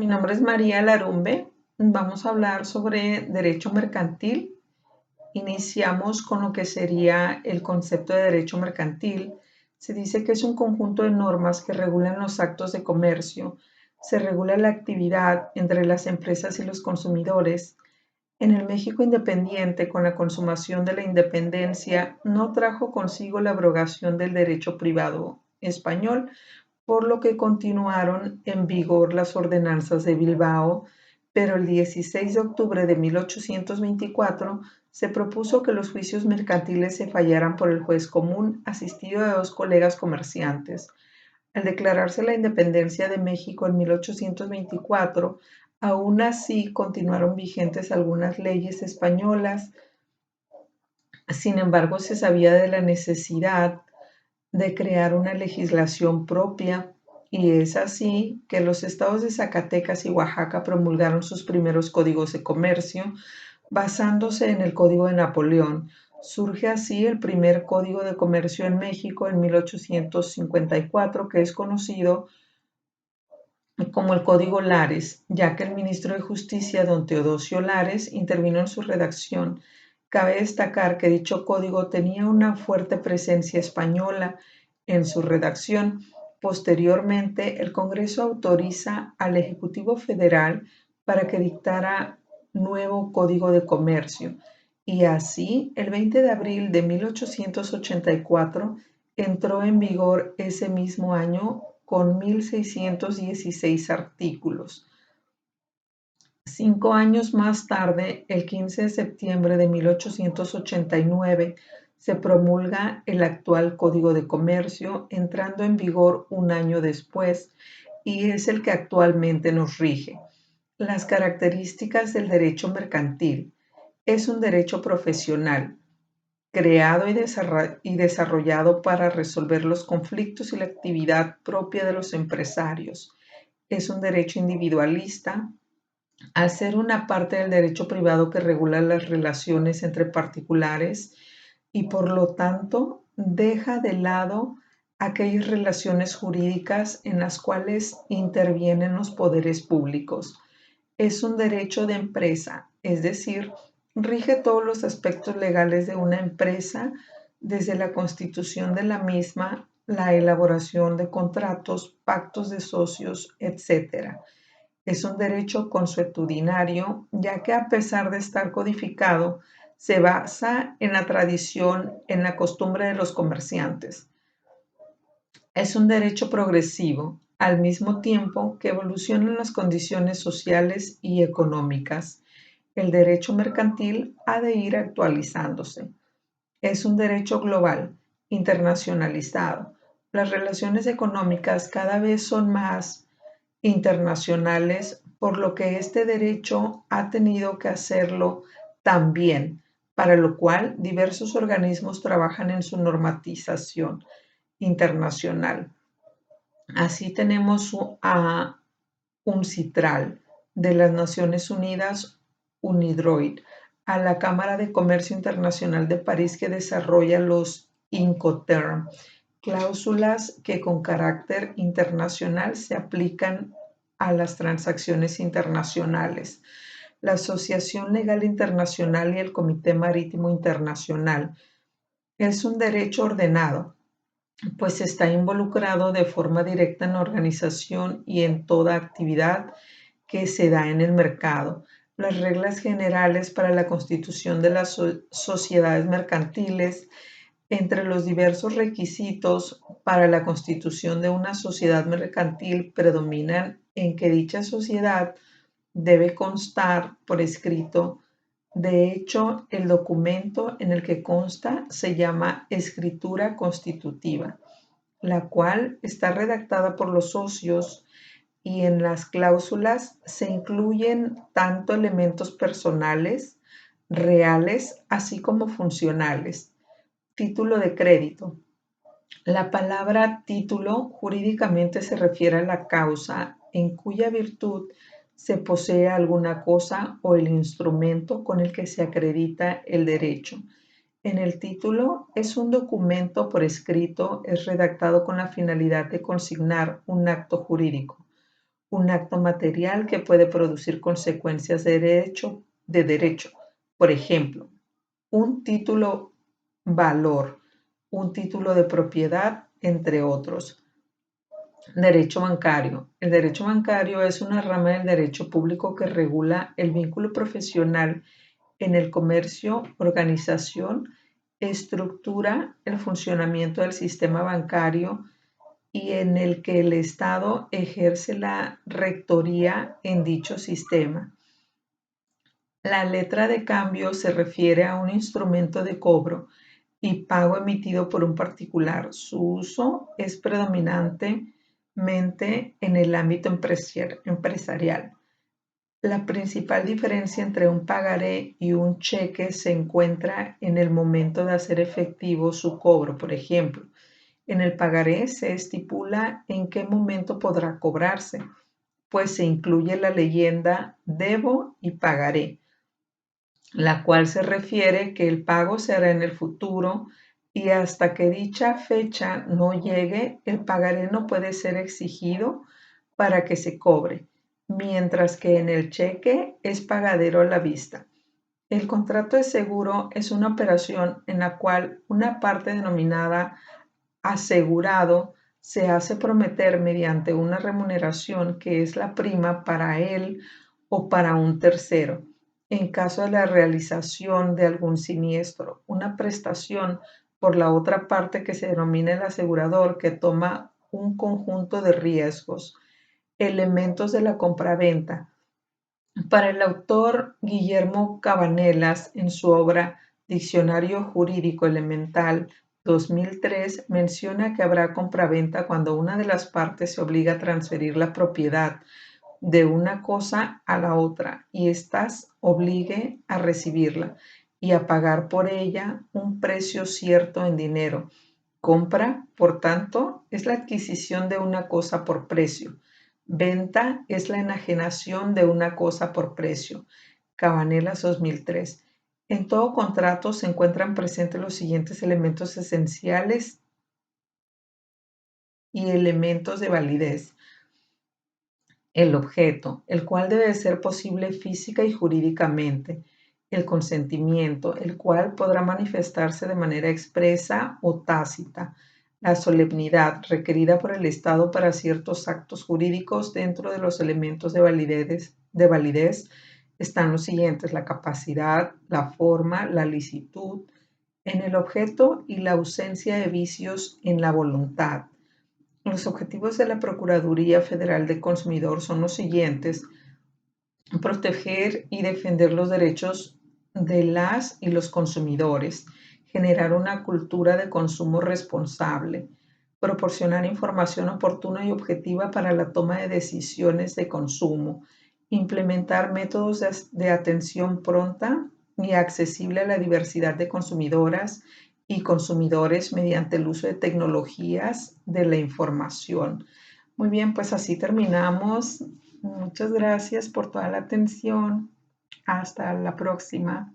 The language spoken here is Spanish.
Mi nombre es María Larumbe. Vamos a hablar sobre derecho mercantil. Iniciamos con lo que sería el concepto de derecho mercantil. Se dice que es un conjunto de normas que regulan los actos de comercio. Se regula la actividad entre las empresas y los consumidores. En el México independiente, con la consumación de la independencia, no trajo consigo la abrogación del derecho privado español, por lo que continuaron en vigor las ordenanzas de Bilbao, pero el 16 de octubre de 1824 se propuso que los juicios mercantiles se fallaran por el juez común, asistido de dos colegas comerciantes. Al declararse la independencia de México en 1824, aún así continuaron vigentes algunas leyes españolas. Sin embargo, se sabía de la necesidad de crear una legislación propia, y es así que los estados de Zacatecas y Oaxaca promulgaron sus primeros códigos de comercio basándose en el Código de Napoleón. Surge así el primer Código de Comercio en México en 1854, que es conocido como el Código Lares, ya que el ministro de Justicia, don Teodosio Lares, intervino en su redacción. Cabe destacar que dicho código tenía una fuerte presencia española en su redacción. Posteriormente, el Congreso autoriza al Ejecutivo Federal para que dictara nuevo Código de Comercio, y así, el 20 de abril de 1884, entró en vigor ese mismo año con 1.616 artículos. 5 años más tarde, el 15 de septiembre de 1889, se promulga el actual Código de Comercio, entrando en vigor un año después, y es el que actualmente nos rige. Las características del derecho mercantil. Es un derecho profesional, creado y desarrollado para resolver los conflictos y la actividad propia de los empresarios. Es un derecho individualista, al ser una parte del derecho privado que regula las relaciones entre particulares y por lo tanto deja de lado aquellas relaciones jurídicas en las cuales intervienen los poderes públicos. Es un derecho de empresa, es decir, rige todos los aspectos legales de una empresa, desde la constitución de la misma, la elaboración de contratos, pactos de socios, etc. Es un derecho consuetudinario, ya que a pesar de estar codificado, se basa en la tradición, en la costumbre de los comerciantes. Es un derecho progresivo, al mismo tiempo que evolucionan las condiciones sociales y económicas. El derecho mercantil ha de ir actualizándose. Es un derecho global, internacionalizado. Las relaciones económicas cada vez son más internacionales, por lo que este derecho ha tenido que hacerlo también, para lo cual diversos organismos trabajan en su normatización internacional. Así tenemos a UNCITRAL de las Naciones Unidas, UNIDROIT, a la Cámara de Comercio Internacional de París, que desarrolla los Incoterm, cláusulas que con carácter internacional se aplican a las transacciones internacionales. La Asociación Legal Internacional y el Comité Marítimo Internacional. Es un derecho ordenado, pues está involucrado de forma directa en la organización y en toda actividad que se da en el mercado. Las reglas generales para la constitución de las sociedades mercantiles. Entre los diversos requisitos para la constitución de una sociedad mercantil predominan en que dicha sociedad debe constar por escrito. De hecho, el documento en el que consta se llama escritura constitutiva, la cual está redactada por los socios, y en las cláusulas se incluyen tanto elementos personales, reales, así como funcionales. Título de crédito. La palabra título jurídicamente se refiere a la causa en cuya virtud se posee alguna cosa o el instrumento con el que se acredita el derecho. En el título es un documento por escrito, es redactado con la finalidad de consignar un acto jurídico. un acto material que puede producir consecuencias de derecho. Por ejemplo, un título valor, un título de propiedad, entre otros. Derecho bancario. El derecho bancario es una rama del derecho público que regula el vínculo profesional en el comercio, organización, estructura, el funcionamiento del sistema bancario y en el que el Estado ejerce la rectoría en dicho sistema. La letra de cambio se refiere a un instrumento de cobro y pago emitido por un particular. Su uso es predominantemente en el ámbito empresarial. La principal diferencia entre un pagaré y un cheque se encuentra en el momento de hacer efectivo su cobro. Por ejemplo, en el pagaré se estipula en qué momento podrá cobrarse, pues se incluye la leyenda debo y pagaré, la cual se refiere que el pago se hará en el futuro y hasta que dicha fecha no llegue, el pagaré no puede ser exigido para que se cobre, mientras que en el cheque es pagadero a la vista. El contrato de seguro es una operación en la cual una parte denominada asegurado se hace prometer mediante una remuneración que es la prima para él o para un tercero, en caso de la realización de algún siniestro, una prestación por la otra parte que se denomina el asegurador, que toma un conjunto de riesgos, elementos de la compraventa. Para el autor Guillermo Cabanelas, en su obra Diccionario Jurídico Elemental 2003, menciona que habrá compraventa cuando una de las partes se obliga a transferir la propiedad de una cosa a la otra y éstas obligue a recibirla y a pagar por ella un precio cierto en dinero. Compra, por tanto, es la adquisición de una cosa por precio. Venta es la enajenación de una cosa por precio. Cabanelas 2003. En todo contrato se encuentran presentes los siguientes elementos esenciales y elementos de validez. El objeto, el cual debe ser posible física y jurídicamente. El consentimiento, el cual podrá manifestarse de manera expresa o tácita. La solemnidad requerida por el Estado para ciertos actos jurídicos. Dentro de los elementos de validez están los siguientes: la capacidad, la forma, la licitud en el objeto y la ausencia de vicios en la voluntad. Los objetivos de la Procuraduría Federal del Consumidor son los siguientes: proteger y defender los derechos de las y los consumidores, generar una cultura de consumo responsable, proporcionar información oportuna y objetiva para la toma de decisiones de consumo, implementar métodos de atención pronta y accesible a la diversidad de consumidoras y consumidores mediante el uso de tecnologías de la información. Muy bien, pues así terminamos. Muchas gracias por toda la atención. Hasta la próxima.